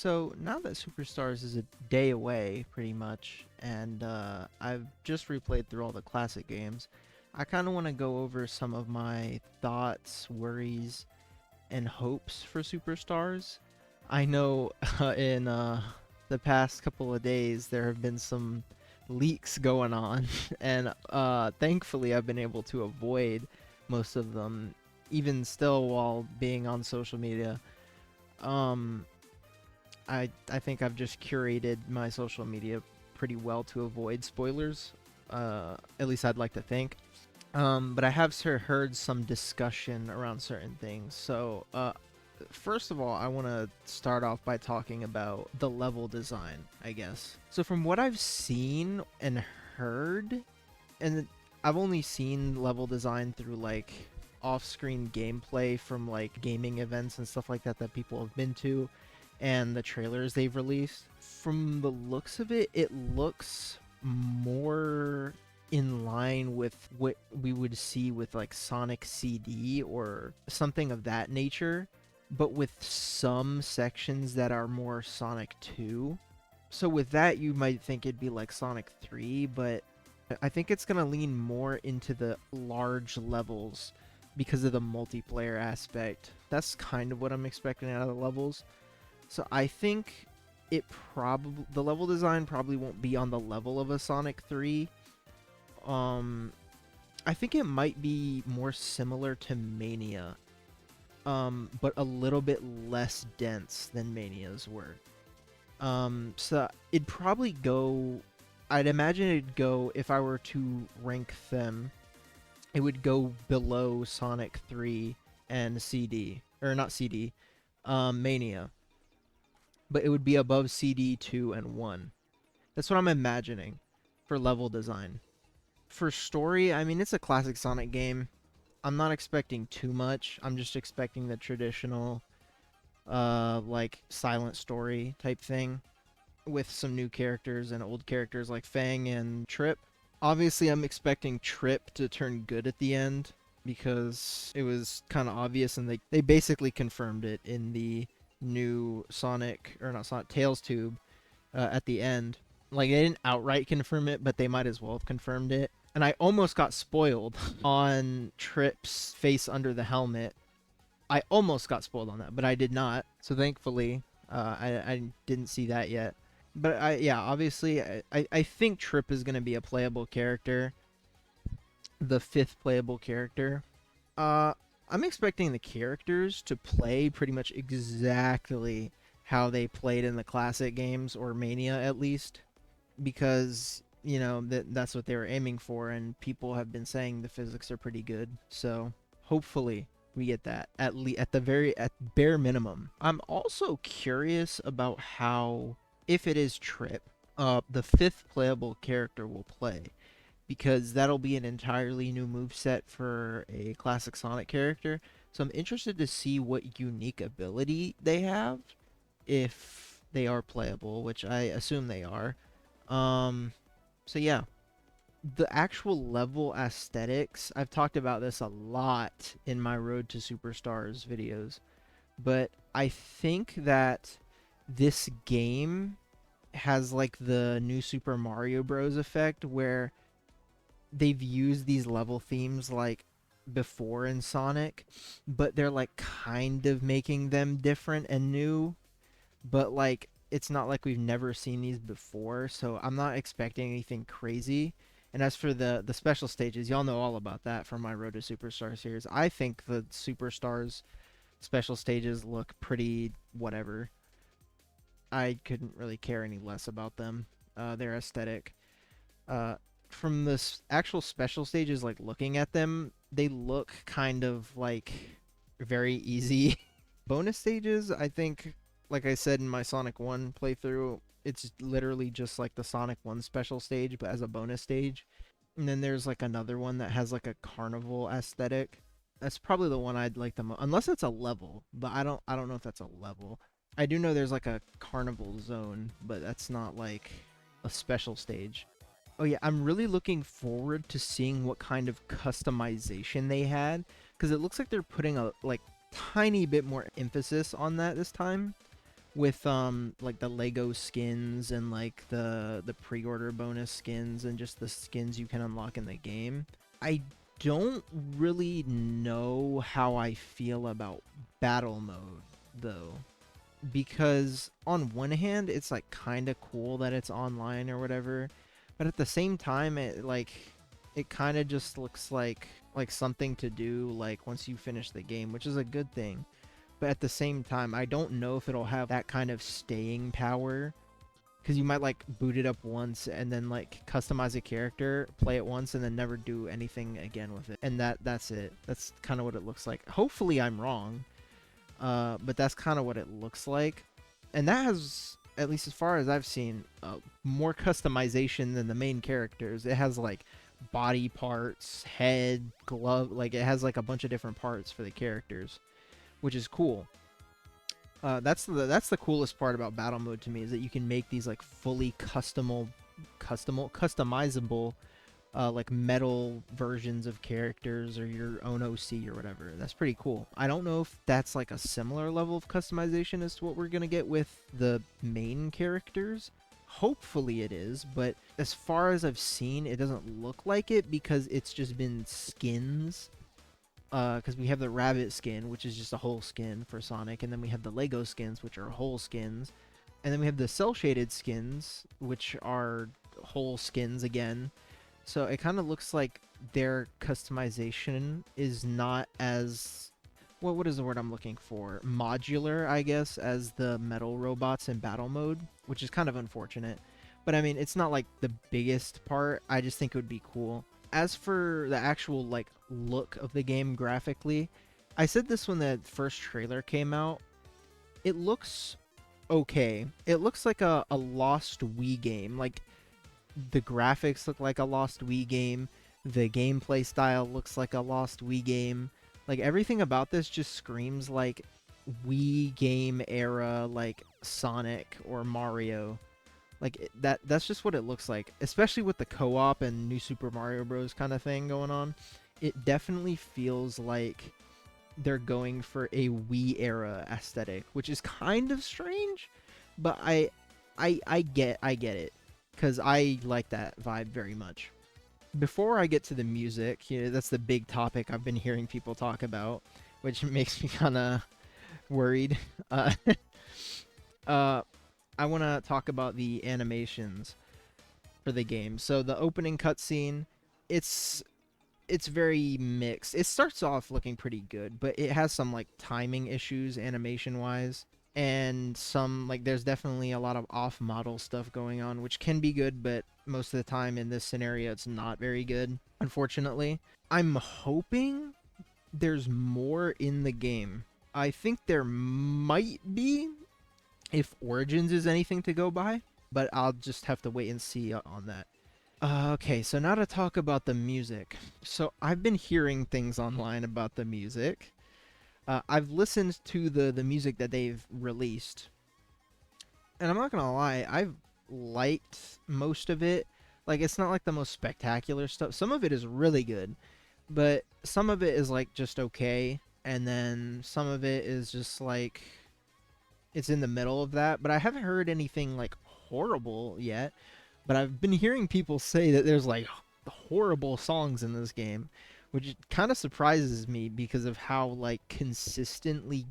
So now that Superstars is a day away, pretty much, and I've just replayed through all the classic games, I kind of want to go over some of my thoughts, worries, and hopes for Superstars. I know in the past couple of days there have been some leaks going on, and thankfully I've been able to avoid most of them, even still while being on social media. Um, I think I've just curated my social media pretty well to avoid spoilers. At least I'd like to think. But I have heard some discussion around certain things. So, first of all, I want to start off by talking about the level design, I guess. So, from what I've seen and heard, and I've only seen level design through like off-screen gameplay from like gaming events and stuff like that that people have been to, and the trailers they've released. From the looks of it, it looks more in line with what we would see with like Sonic CD or something of that nature, but with some sections that are more Sonic 2. So with that, you might think it'd be like Sonic 3, but I think it's going to lean more into the large levels because of the multiplayer aspect. That's kind of what I'm expecting out of the levels. So I think the level design probably won't be on the level of a Sonic 3. I think it might be more similar to Mania, but a little bit less dense than Mania's were. So it'd probably go. I'd imagine it'd go, if I were to rank them, it would go below Sonic 3 and CD, or not CD, Mania, but it would be above CD 2 and 1. That's what I'm imagining for level design. For story, I mean, it's a classic Sonic game. I'm not expecting too much. I'm just expecting the traditional, like, silent story type thing with some new characters and old characters like Fang and Trip. Obviously, I'm expecting Trip to turn good at the end because it was kind of obvious, and they basically confirmed it in the new Sonic, or not Sonic, Tails tube at the end. Like, they didn't outright confirm it, but they might as well have confirmed it. And I almost got spoiled on Trip's face under the helmet. I almost got spoiled on that, but I did not. So thankfully, I didn't see that yet. But yeah, obviously, I think Trip is going to be a playable character. The fifth playable character. I'm expecting the characters to play pretty much exactly how they played in the classic games, or Mania at least, because that's what they were aiming for, and people have been saying the physics are pretty good. So hopefully we get that at bare minimum. I'm also curious about how, if it is Trip, the fifth playable character will play, because that'll be an entirely new moveset for a classic Sonic character. So I'm interested to see what unique ability they have, if they are playable, which I assume they are. So yeah, the actual level aesthetics, I've talked about this a lot in my Road to Superstars videos, but I think that this game has like the new Super Mario Bros. Effect, where they've used these level themes like before in Sonic, but they're like kind of making them different and new, but like it's not like we've never seen these before, so I'm not expecting anything crazy. And as for the special stages, y'all know all about that from my Road to Superstar series. I think the Superstars special stages look pretty whatever. I couldn't really care any less about them. Their aesthetic. Uh, from the actual special stages, like looking at them, they look kind of like very easy. Bonus stages, I think, like I said in my Sonic 1 playthrough, it's literally just like the Sonic 1 special stage, but as a bonus stage. And then there's like another one that has like a carnival aesthetic. That's probably the one I'd like the most, unless it's a level, but I don't know if that's a level. I do know there's like a carnival zone, but that's not like a special stage. Oh yeah, I'm really looking forward to seeing what kind of customization they had, because it looks like they're putting a like tiny bit more emphasis on that this time. with like the Lego skins and like the pre-order bonus skins and just the skins you can unlock in the game. I don't really know how I feel about battle mode though, because on one hand it's like kind of cool that it's online or whatever, but at the same time it kind of just looks like something to do like once you finish the game, which is a good thing. But at the same time, I don't know if it'll have that kind of staying power, because you might like boot it up once and then like customize a character, play it once, and then never do anything again with it, and that's it. That's kind of what it looks like. Hopefully I'm wrong, but that's kind of what it looks like. And that has, at least as far as I've seen, more customization than the main characters. It has like body parts, head, glove, like it has like a bunch of different parts for the characters, which is cool. That's the coolest part about battle mode to me, is that you can make these like fully customizable like metal versions of characters or your own OC or whatever. That's pretty cool. I don't know if that's like a similar level of customization as to what we're gonna get with the main characters. Hopefully it is, but as far as I've seen, it doesn't look like it, because it's just been skins. Because we have the rabbit skin, which is just a whole skin for Sonic, and then we have the Lego skins, which are whole skins, and then we have the cell shaded skins, which are whole skins again. So it kind of looks like their customization is not as, what is the word I'm looking for? Modular, I guess, as the metal robots in battle mode, which is kind of unfortunate. But I mean, it's not like the biggest part. I just think it would be cool. As for the actual like look of the game graphically, I said this when the first trailer came out. It looks okay. It looks like a lost Wii game. Like the graphics look like a lost Wii game. The gameplay style looks like a lost Wii game. Like everything about this just screams like Wii game era, like Sonic or Mario. Like that's just what it looks like, especially with the co-op and New Super Mario Bros. Kind of thing going on. It definitely feels like they're going for a Wii era aesthetic, which is kind of strange, but I get it, because I like that vibe very much. Before I get to the music, that's the big topic I've been hearing people talk about, which makes me kind of worried. Uh, uh, I want to talk about the animations for the game. So the opening cutscene, it's it's very mixed. It starts off looking pretty good, but it has some like timing issues animation wise, and some like there's definitely a lot of off model stuff going on, which can be good, but most of the time in this scenario it's not very good, unfortunately. I'm hoping there's more in the game. I think there might be, if Origins is anything to go by, but I'll just have to wait and see on that. Okay, so now to talk about the music. So I've been hearing things online about the music. I've listened to the music that they've released, and I'm not gonna lie, I've liked most of it. Like it's not like the most spectacular stuff. Some of it is really good, but some of it is like just okay, and then some of it is just like it's in the middle of that. But I haven't heard anything like horrible yet. But I've been hearing people say that there's like horrible songs in this game, which kind of surprises me because of how like consistently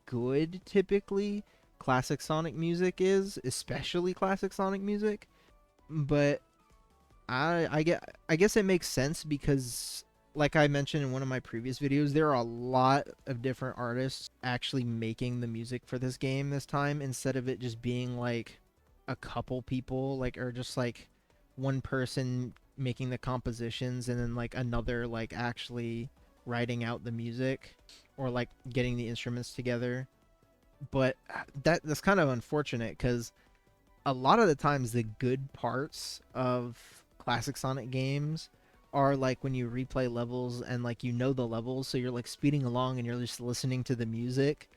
good typically classic Sonic music is, especially classic Sonic music. But I guess it makes sense because, like I mentioned in one of my previous videos, there are a lot of different artists actually making the music for this game this time, instead of it just being like a couple people, like, or just like one person making the compositions and then like another like actually writing out the music, or like getting the instruments together. But that's kind of unfortunate, because a lot of the times the good parts of classic Sonic games are like when you replay levels and like the levels, so you're like speeding along and you're just listening to the music.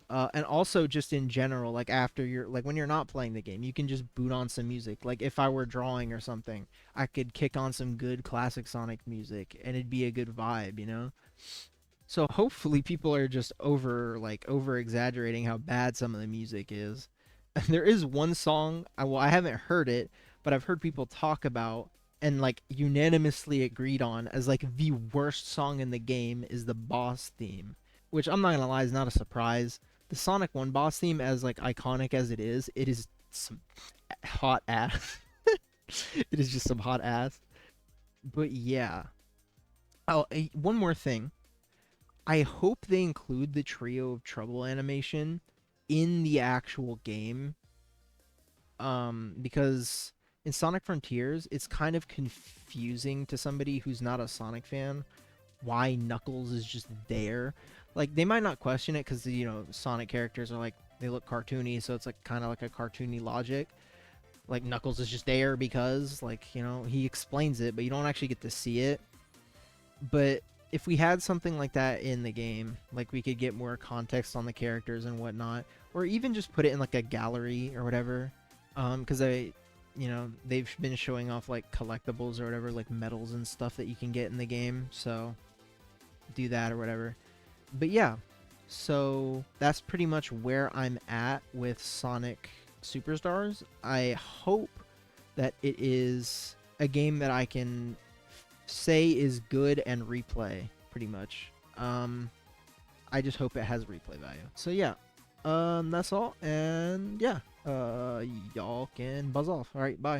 And also just in general, like after you're like when you're not playing the game, you can just boot on some music. Like if I were drawing or something, I could kick on some good classic Sonic music and it'd be a good vibe, you know? So hopefully people are just over exaggerating how bad some of the music is. There is one song, well, I haven't heard it, but I've heard people talk about and like unanimously agreed on as like the worst song in the game is the boss theme, which I'm not gonna lie is not a surprise. The Sonic 1 boss theme, as like iconic as it is some hot ass. It is just some hot ass. But yeah. Oh, one more thing. I hope they include the Trio of Trouble animation in the actual game, because in Sonic Frontiers, it's kind of confusing to somebody who's not a Sonic fan why Knuckles is just there. Like they might not question it because Sonic characters are like they look cartoony, so it's like kind of like a cartoony logic. Like Knuckles is just there because he explains it, but you don't actually get to see it. But if we had something like that in the game, like we could get more context on the characters and whatnot, or even just put it in like a gallery or whatever. Because they've been showing off like collectibles or whatever, like medals and stuff that you can get in the game. So do that or whatever. But yeah, so that's pretty much where I'm at with Sonic Superstars. I hope that it is a game that I can say is good and replay pretty much. I just hope it has replay value. So yeah, that's all, and yeah, y'all can buzz off. All right, bye.